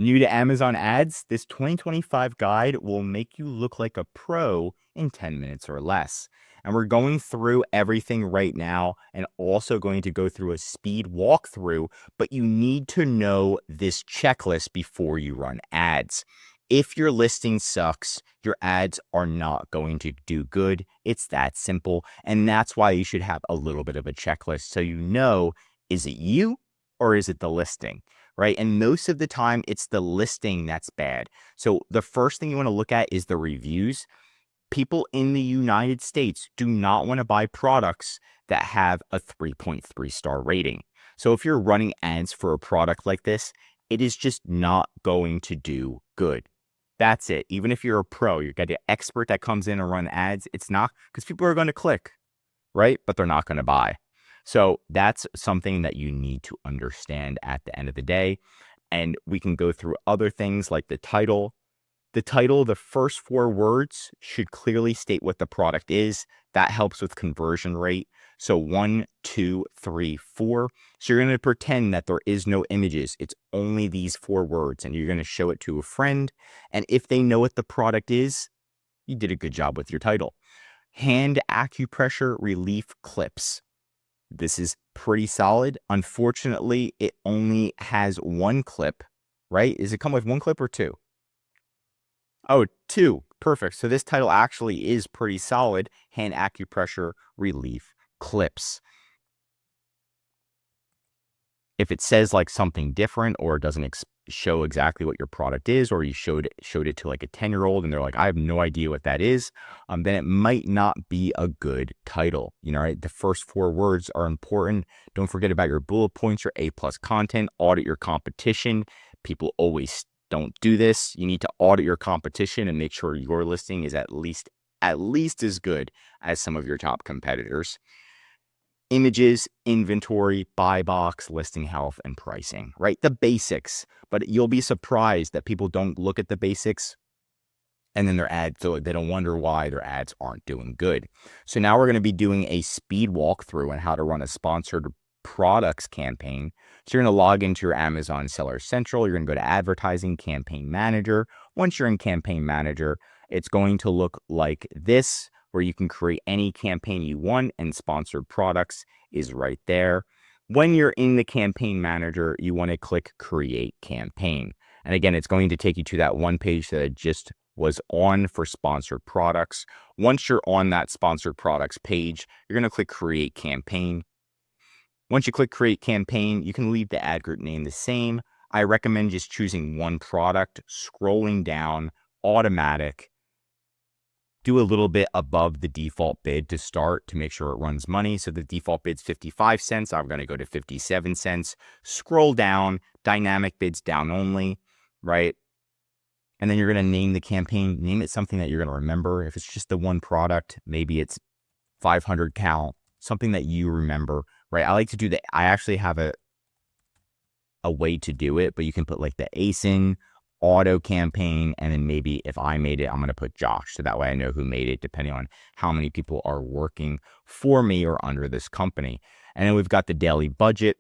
New to Amazon ads, this 2025 guide will make you look like a pro in 10 minutes or less. And we're going through everything right now and also going to go through a speed walkthrough, but you need to know this checklist before you run ads. If your listing sucks, your ads are not going to do good. It's that simple. And that's why you should have a little bit of a checklist so you know, is it you or is it the listing? Right? And most of the time, it's the listing that's bad. So the first thing you want to look at is the reviews. People in the United States do not want to buy products that have a 3.3 star rating. So if you're running ads for a product like this, it is just not going to do good. That's it. Even if you're a pro, you got an expert that comes in and run ads, it's not because people are going to click, right? But they're not going to buy. So that's something that you need to understand at the end of the day. And we can go through other things like the title. The title, the first 4 words should clearly state what the product is. That helps with conversion rate. So 1, 2, 3, 4. So you're going to pretend that there is no images. It's only these 4 words, and you're going to show it to a friend. And if they know what the product is, you did a good job with your title. Hand acupressure relief clips. This is pretty solid. Unfortunately, it only has 1 clip, right? Does it come with 1 clip or 2? Oh, 2. Perfect. So this title actually is pretty solid. Hand acupressure relief clips. If it says like something different or it doesn't show exactly what your product is, or you showed it to like a 10-year-old and they're like, I have no idea what that is, then it might not be a good title. You know, right? The first 4 words are important. Don't forget about your bullet points, your A+ content, audit your competition. People always don't do this. You need to audit your competition and make sure your listing is at least as good as some of your top competitors. Images, inventory, buy box, listing health, and pricing, right? The basics, but you'll be surprised that people don't look at the basics and then their ads, so they don't wonder why their ads aren't doing good. So now we're going to be doing a speed walkthrough on how to run a sponsored products campaign. So you're going to log into your Amazon Seller Central. You're going to go to Advertising Campaign Manager. Once you're in Campaign Manager, it's going to look like this, where you can create any campaign you want, and sponsored products is right there. When you're in the Campaign Manager, you want to click Create Campaign. And again, it's going to take you to that one page that I just was on for sponsored products. Once you're on that sponsored products page, you're going to click Create Campaign. Once you click Create Campaign, you can leave the ad group name the same. I recommend just choosing one product, scrolling down, automatic. Do a little bit above the default bid to start to make sure it runs money. So the default bid's 55 cents. I'm going to go to 57 cents. Scroll down, dynamic bids down only, right? And then you're going to name the campaign. Name it something that you're going to remember. If it's just the one product, maybe it's 500 count, something that you remember, right? I like to do that. I actually have a way to do it, but you can put like the ACen, auto campaign, and then maybe if I made it, I'm going to put Josh. So that way I know who made it, depending on how many people are working for me or under this company. And then we've got the daily budget.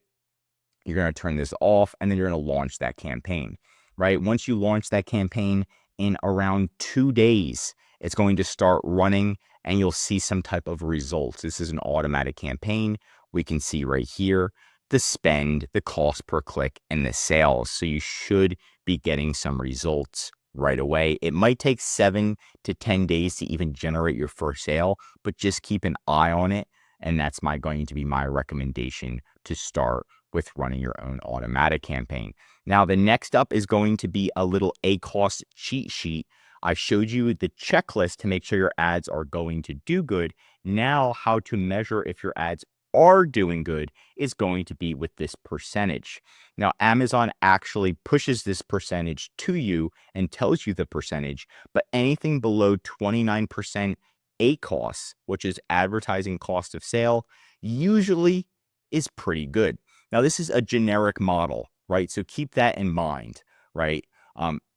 You're going to turn this off, and then you're going to launch that campaign, right? Once you launch that campaign, in around 2 days, it's going to start running and you'll see some type of results. This is an automatic campaign. We can see right here the spend, the cost per click, and the sales. So you should be getting some results right away. It might take 7 to 10 days to even generate your first sale, but just keep an eye on it. And that's going to be my recommendation to start with running your own automatic campaign. Now, the next up is going to be a little ACoS cheat sheet. I showed you the checklist to make sure your ads are going to do good. Now, how to measure if your ads are doing good is going to be with this percentage. Now, Amazon actually pushes this percentage to you and tells you the percentage, but anything below 29% ACoS, which is advertising cost of sale, usually is pretty good. Now, this is a generic model, right? So keep that in mind, right?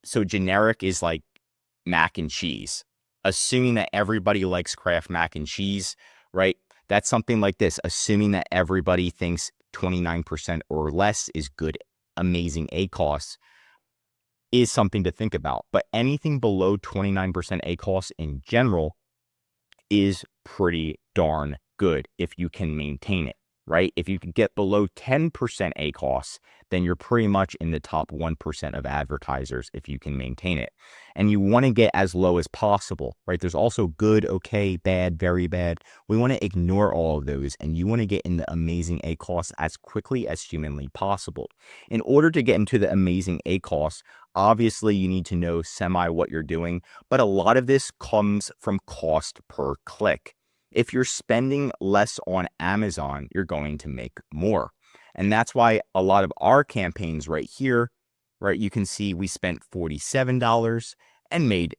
So generic is like mac and cheese, assuming that everybody likes Kraft mac and cheese, right? That's something like this, assuming that everybody thinks 29% or less is good, amazing ACoS. is something to think about. But anything below 29% ACoS in general is pretty darn good if you can maintain it, right? If you can get below 10% ACoS, then you're pretty much in the top 1% of advertisers if you can maintain it. And you want to get as low as possible, right? There's also good, okay, bad, very bad. We want to ignore all of those, and you want to get in the amazing ACoS as quickly as humanly possible. In order to get into the amazing ACoS, obviously you need to know semi what you're doing, but a lot of this comes from cost per click. If you're spending less on Amazon, you're going to make more. And that's why a lot of our campaigns right here, right, you can see we spent $47 and made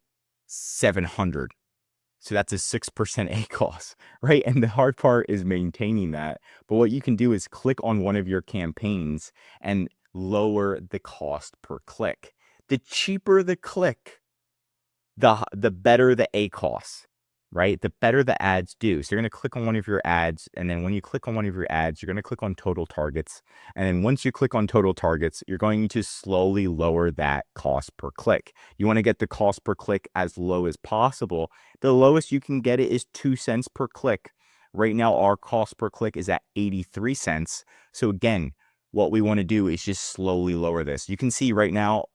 $700. So that's a 6% ACoS, right? And the hard part is maintaining that. But what you can do is click on one of your campaigns and lower the cost per click. The cheaper the click, the better the ACoS, right? The better the ads do. So you're going to click on one of your ads, and then when you click on one of your ads, you're going to click on total targets. And then once you click on total targets, you're going to slowly lower that cost per click. You want to get the cost per click as low as possible. The lowest you can get it is 2 cents per click. Right now, our cost per click is at 83 cents. So again, what we want to do is just slowly lower this. You can see right now,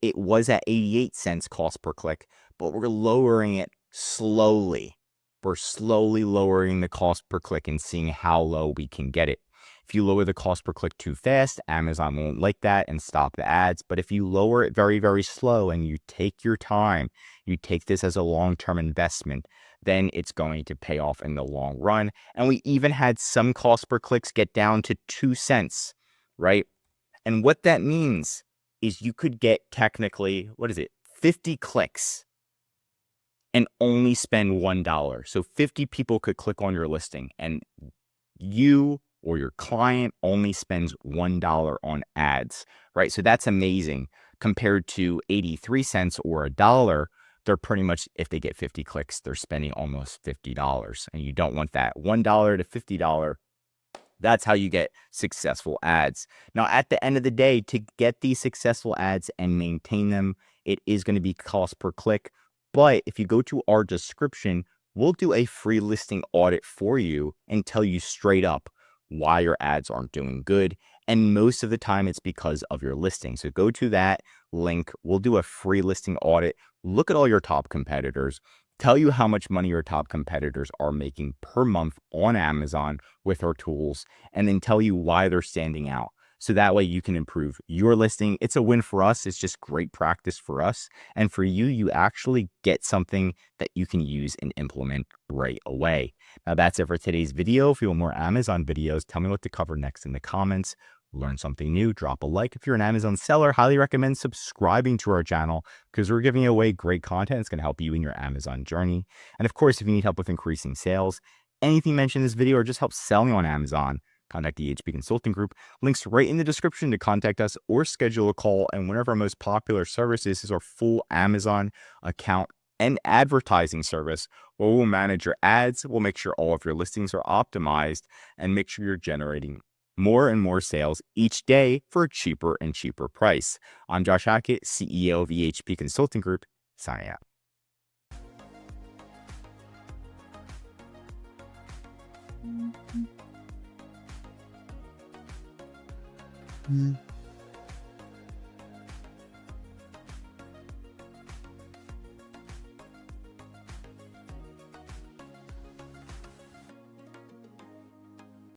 it was at 88 cents cost per click, but we're lowering it slowly. We're slowly lowering the cost per click and seeing how low we can get it. If you lower the cost per click too fast, Amazon won't like that and stop the ads. But if you lower it very, very slow and you take your time, you take this as a long-term investment, then it's going to pay off in the long run. And we even had some cost per clicks get down to 2 cents, right? And what that means is you could get technically, 50 clicks and only spend $1. So 50 people could click on your listing, and you or your client only spends $1 on ads, right? So that's amazing compared to 83 cents or a dollar. They're pretty much, if they get 50 clicks, they're spending almost $50. And you don't want that. $1 to $50. That's how you get successful ads. Now, at the end of the day, to get these successful ads and maintain them, it is going to be cost per click. But if you go to our description, we'll do a free listing audit for you and tell you straight up why your ads aren't doing good. And most of the time, it's because of your listing. So go to that link. We'll do a free listing audit. Look at all your top competitors. Tell you how much money your top competitors are making per month on Amazon with our tools, and then tell you why they're standing out. So that way you can improve your listing. It's a win for us. It's just great practice for us. And for you, you actually get something that you can use and implement right away. Now that's it for today's video. If you want more Amazon videos, tell me what to cover next in the comments. Learn something new, drop a like. If you're an Amazon seller, highly recommend subscribing to our channel because we're giving away great content. It's going to help you in your Amazon journey. And of course, if you need help with increasing sales, anything mentioned in this video or just help selling on Amazon, contact the HP Consulting Group. Links right in the description to contact us or schedule a call. And one of our most popular services is our full Amazon account and advertising service where we'll manage your ads. We'll make sure all of your listings are optimized and make sure you're generating more and more sales each day for a cheaper and cheaper price. I'm Josh Hackett, CEO of EHP Consulting Group, signing out. Mm-hmm.